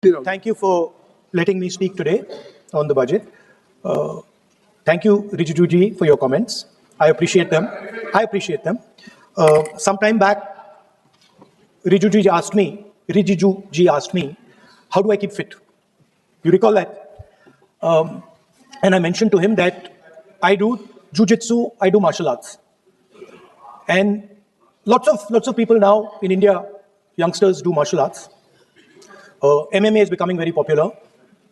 Thank you for letting me speak today on the budget. Thank you, Rijiju ji, for your comments. I appreciate them. Some time back, Rijiju ji asked me, how do I keep fit? You recall that? And I mentioned to him that I do jujitsu, I do martial arts. And lots of people now in India, youngsters do martial arts. MMA is becoming very popular.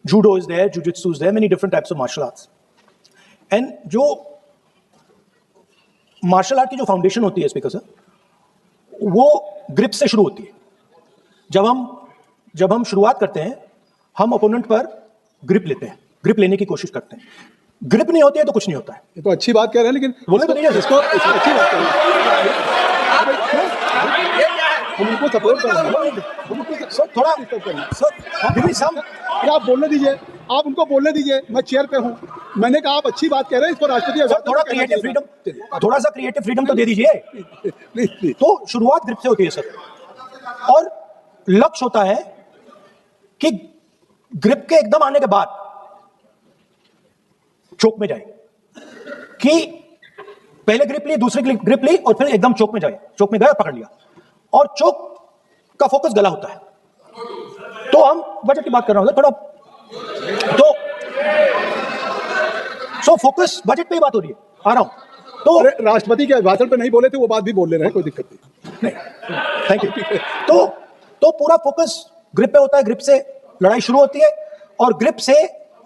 Judo is there, Jiu-Jitsu is there, many different types of martial arts. And जो martial art की जो foundation होती है speaker sir, वो grip से शुरू होती है. जब हम शुरुआत करते हैं, हम opponent पर grip लेते हैं, grip लेने की कोशिश करते हैं. Grip नहीं होती है तो कुछ नहीं होता है. ये तो अच्छी बात कह रहे हैं, लेकिन बोलने तो नहीं है इसको अच्छी बात कह रहे हैं. हम उनको सपोर्ट कर रहे हैं. सर थोड़ा सर आप बोलने दीजिए, आप उनको बोलने दीजिए. मैं चेयर पे हूँ, मैंने कहा आप अच्छी बात कह रहे हैं, इसको राष्ट्रपति सर थोड़ा क्रिएटिव फ्रीडम तो दे दीजिए. तो शुरुआत ग्रिप से होती है सर, और लक्ष्य होता है कि ग्रिप के एकदम आने के बाद चोक में जाए, कि पहले ग्रिप ली, दूसरी ग्रिप ली और फिर एकदम चोक में जाए. चोक में गया, पकड़ लिया, और चोक का फोकस गला होता है. तो हम बजट की बात कर रहा हूं थोड़ा, तो फोकस बजट पे ही बात हो रही है. आ रहा हूं. तो राष्ट्रपति के भाषण पे नहीं बोले थे, वो बात भी बोल ले रहे हैं, कोई दिक्कत नहीं. Thank you. तो पूरा फोकस ग्रिप पे होता है. ग्रिप से लड़ाई शुरू होती है और ग्रिप से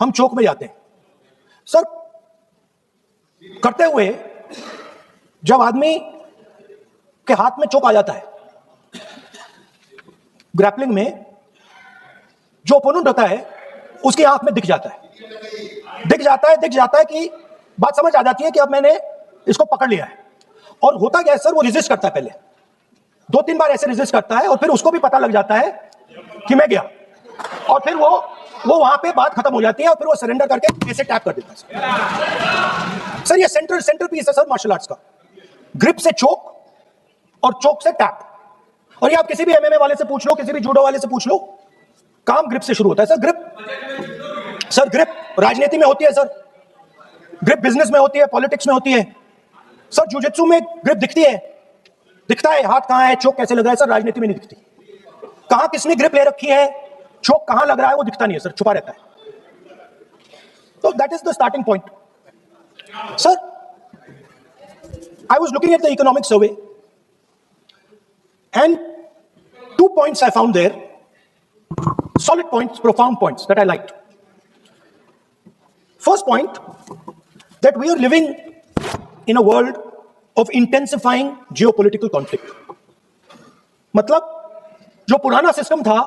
हम चोक में जाते हैं. सर करते हुए जब आदमी के हाथ में चोक आ जाता है, ग्रैपलिंग में जो ओपोनेंट होता है उसकी आंख में दिख जाता है कि बात समझ आ जाती है कि अब मैंने इसको पकड़ लिया है. और होता क्या है सर, वो रेजिस्ट करता है. पहले 2-3 बार ऐसे रेजिस्ट करता है और फिर उसको भी पता लग जाता है कि मैं गया, और फिर वो वहां पे बात खत्म हो जाती है और फिर वो सरेंडर करके ऐसे टैप कर देता है. सर ये सेंटर पीस है सर मार्शल आर्ट्स का. ग्रिप से चोक और चोक से टैप. और ये आप किसी भी एमएमए वाले से पूछ लो, किसी भी जूडो वाले से पूछ लो, काम ग्रिप से शुरू होता है सर. ग्रिप राजनीति में होती है सर, ग्रिप बिजनेस में होती है, पॉलिटिक्स में होती है सर. जुजित्सु में ग्रिप दिखता है हाथ कहां है, चोक कैसे लग रहा है सर. राजनीति में नहीं दिखती. कहां किसने ग्रिप ले रखी है, चोक कहां लग रहा है, वो दिखता नहीं है सर, छुपा रहता है. तो that is the starting point sir. I was looking at the economic survey and 2 points I found there, solid points, profound points that I liked. First point, that we are living in a world of intensifying geopolitical conflict. मतलब जो पुराना system था,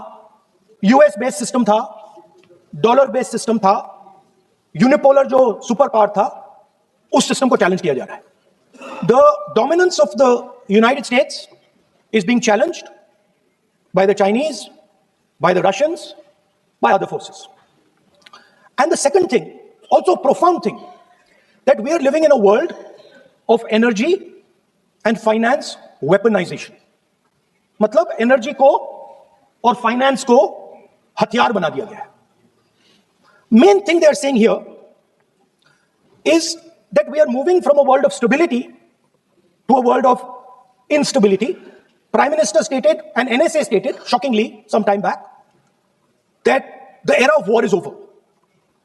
US based system था, dollar based system था, unipolar जो super power था, उस system को चैलेंज किया जा रहा है. The dominance of the United States is being challenged by the Chinese, by the Russians, by other forces. And the second thing, also profound thing, that we are living in a world of energy and finance weaponization. मतलब energy को और finance को हथियार बना दिया गया है. Main thing they are saying here is that we are moving from a world of stability to a world of instability. Prime Minister stated and NSA stated, shockingly, some time back, that the era of war is over.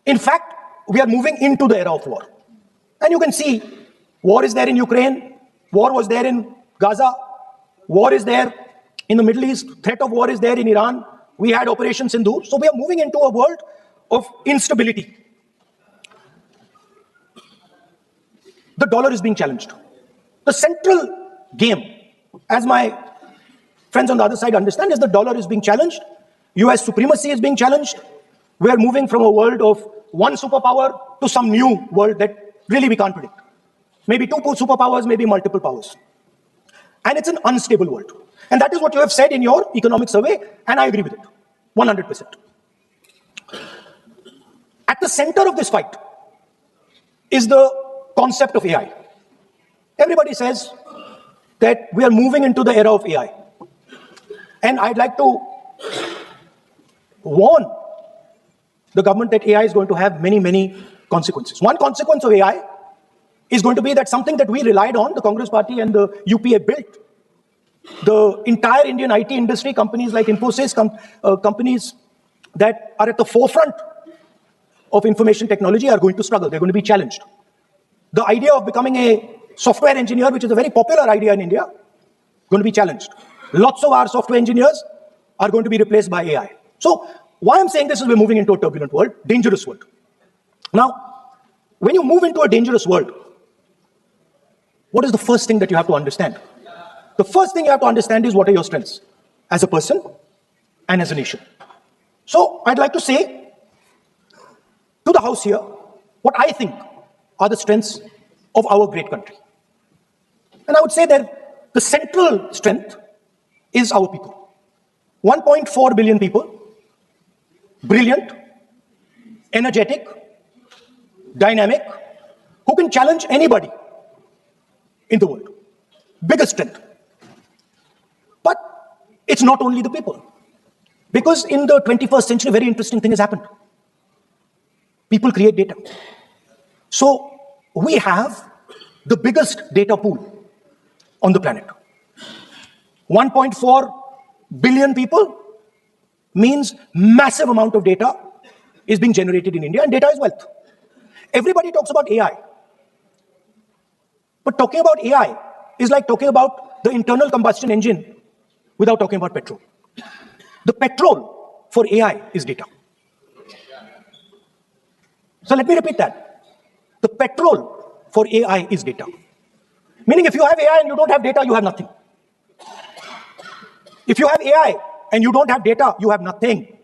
In fact, we are moving into the era of war. And you can see, war is there in Ukraine, war was there in Gaza, war is there in the Middle East, threat of war is there in Iran, we had Operation Sindoor. So we are moving into a world of instability. The dollar is being challenged. The central game, as my friends on the other side understand, is the dollar is being challenged. US supremacy is being challenged. We are moving from a world of one superpower to some new world that really we can't predict. Maybe 2 superpowers, maybe multiple powers. And it's an unstable world. And that is what you have said in your economic survey, and I agree with it, 100%. At the center of this fight is the concept of AI. Everybody says that we are moving into the era of AI. And I'd like to warn the government that AI is going to have many, many consequences. One consequence of AI is going to be that something that we relied on, the Congress Party and the UPA built, the entire Indian IT industry, companies like Infosys, companies that are at the forefront of information technology are going to struggle. They're going to be challenged. The idea of becoming a software engineer, which is a very popular idea in India, going to be challenged. Lots of our software engineers are going to be replaced by AI. So why I'm saying this is we're moving into a turbulent world, dangerous world. Now, when you move into a dangerous world, what is the first thing that you have to understand? The first thing you have to understand is what are your strengths as a person and as a nation. So I'd like to say to the House here what I think are the strengths of our great country. And I would say that the central strength is our people. 1.4 billion people, brilliant, energetic, dynamic, who can challenge anybody in the world. Biggest strength. But it's not only the people. Because in the 21st century, a very interesting thing has happened. People create data. So we have the biggest data pool on the planet. 1.4 billion people means massive amount of data is being generated in India, and data is wealth. Everybody talks about AI. But talking about AI is like talking about the internal combustion engine without talking about petrol. The petrol for AI is data. So let me repeat that. The petrol for AI is data. Meaning if you have AI and you don't have data, you have nothing. If you have AI and you don't have data, you have nothing.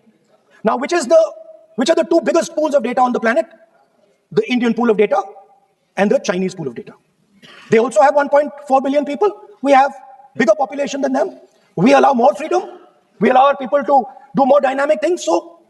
Now, which are the two biggest pools of data on the planet? The Indian pool of data and the Chinese pool of data. They also have 1.4 billion people. We have bigger population than them. We allow more freedom. We allow our people to do more dynamic things. So